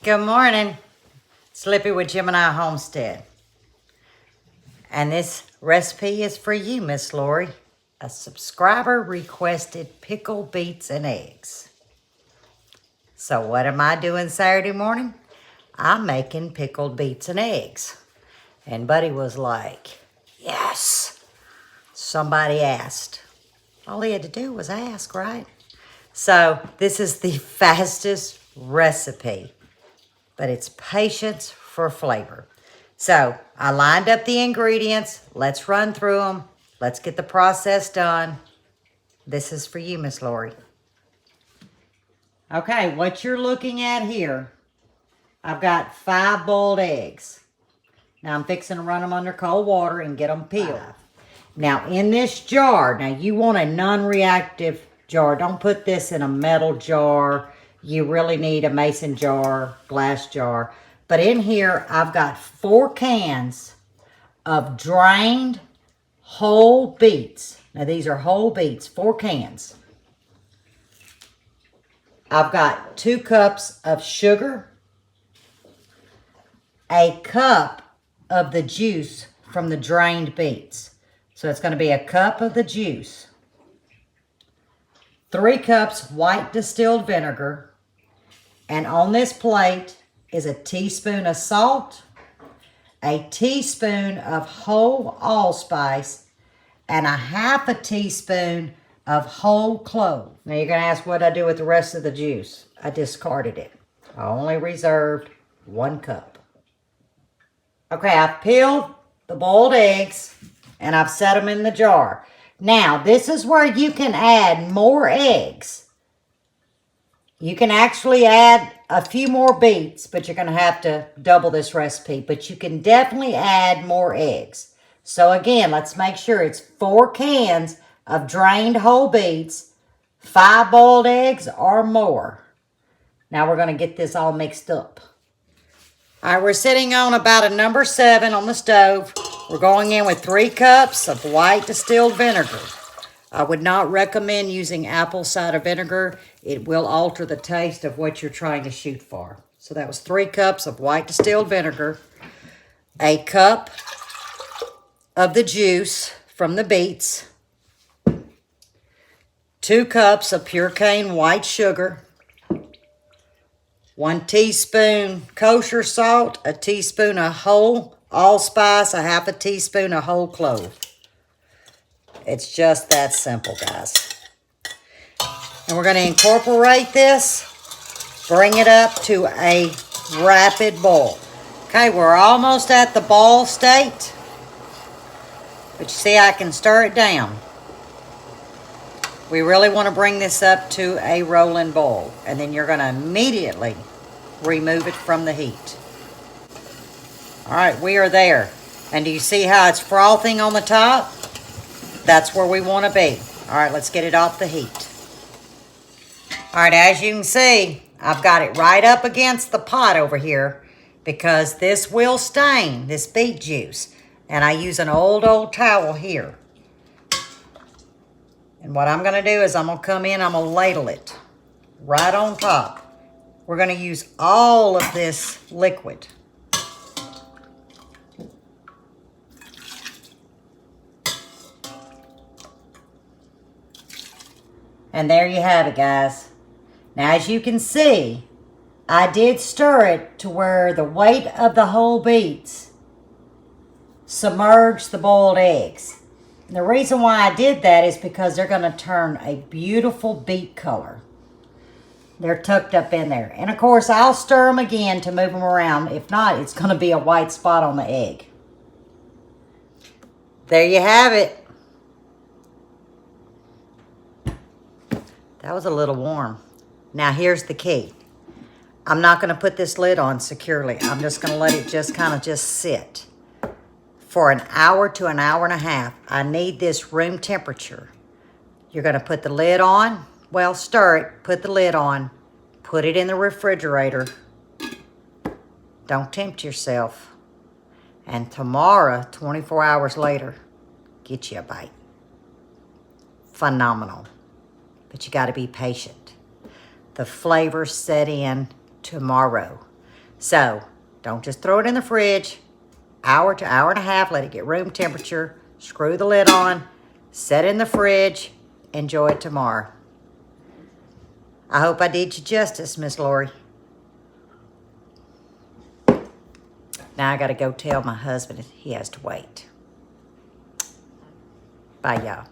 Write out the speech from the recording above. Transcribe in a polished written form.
Good morning. It's Lippy with Gemini Homestead. And this recipe is for you, Miss Lori. A subscriber requested pickled beets and eggs. So what am I doing Saturday morning? I'm making pickled beets and eggs. And Buddy was like, yes. Somebody asked. All he had to do was ask, right? So this is the fastest recipe, but it's patience for flavor. So I lined up the ingredients. Let's run through them. Let's get the process done. This is for you, Miss Lori. Okay, what you're looking at here, I've got 5 boiled eggs. Now I'm fixing to run them under cold water and get them peeled. Now in this jar, now you want a non-reactive jar. Don't put this in a metal jar. You really need a mason jar, glass jar. But in here, I've got 4 cans of drained whole beets. Now these are whole beets, 4 cans. I've got 2 cups of sugar, a cup of the juice from the drained beets. So it's going to be a cup of the juice, 3 cups white distilled vinegar, and on this plate is a teaspoon of salt, a teaspoon of whole allspice, and a half a teaspoon of whole clove. Now you're going to ask what I do with the rest of the juice. I discarded it. I only reserved 1 cup. Okay, I've peeled the boiled eggs and I've set them in the jar. Now, this is where you can add more eggs. You can actually add a few more beets, but you're going to have to double this recipe. But you can definitely add more eggs. So again, let's make sure it's 4 cans of drained whole beets, 5 boiled eggs or more. Now we're going to get this all mixed up. All right, we're sitting on about a number 7 on the stove. We're going in with 3 cups of white distilled vinegar. I would not recommend using apple cider vinegar. It will alter the taste of what you're trying to shoot for. So that was 3 cups of white distilled vinegar, a cup of the juice from the beets, 2 cups of pure cane white sugar, 1 teaspoon kosher salt, a teaspoon of whole allspice, a half a teaspoon of whole clove. It's just that simple, guys. And we're going to incorporate this, bring it up to a rapid boil. Okay, we're almost at the boil state. But you see, I can stir it down. We really want to bring this up to a rolling boil. And then you're going to immediately remove it from the heat. All right, we are there. And do you see how it's frothing on the top? That's where we want to be. All right, let's get it off the heat. All right, as you can see, I've got it right up against the pot over here because this will stain, this beet juice. And I use an old towel here. And what I'm going to do is I'm going to come in, I'm going to ladle it right on top. We're going to use all of this liquid. And there you have it, guys. Now, as you can see, I did stir it to where the weight of the whole beets submerged the boiled eggs. And the reason why I did that is because they're going to turn a beautiful beet color. They're tucked up in there. And of course, I'll stir them again to move them around. If not, it's going to be a white spot on the egg. There you have it. That was a little warm. Now here's the key. I'm not going to put this lid on securely. I'm just going to let it just kind of sit for an hour to an hour and a half. I need this room temperature. You're going to put the lid on. Well, stir it. Put the lid on. Put it in the refrigerator. Don't tempt yourself. And tomorrow, 24 hours later, get you a bite. Phenomenal. But you got to be patient. The flavors set in tomorrow. So, don't just throw it in the fridge. Hour to hour and a half, let it get room temperature. Screw the lid on, set it in the fridge, enjoy it tomorrow. I hope I did you justice, Miss Lori. Now I gotta go tell my husband he has to wait. Bye, y'all.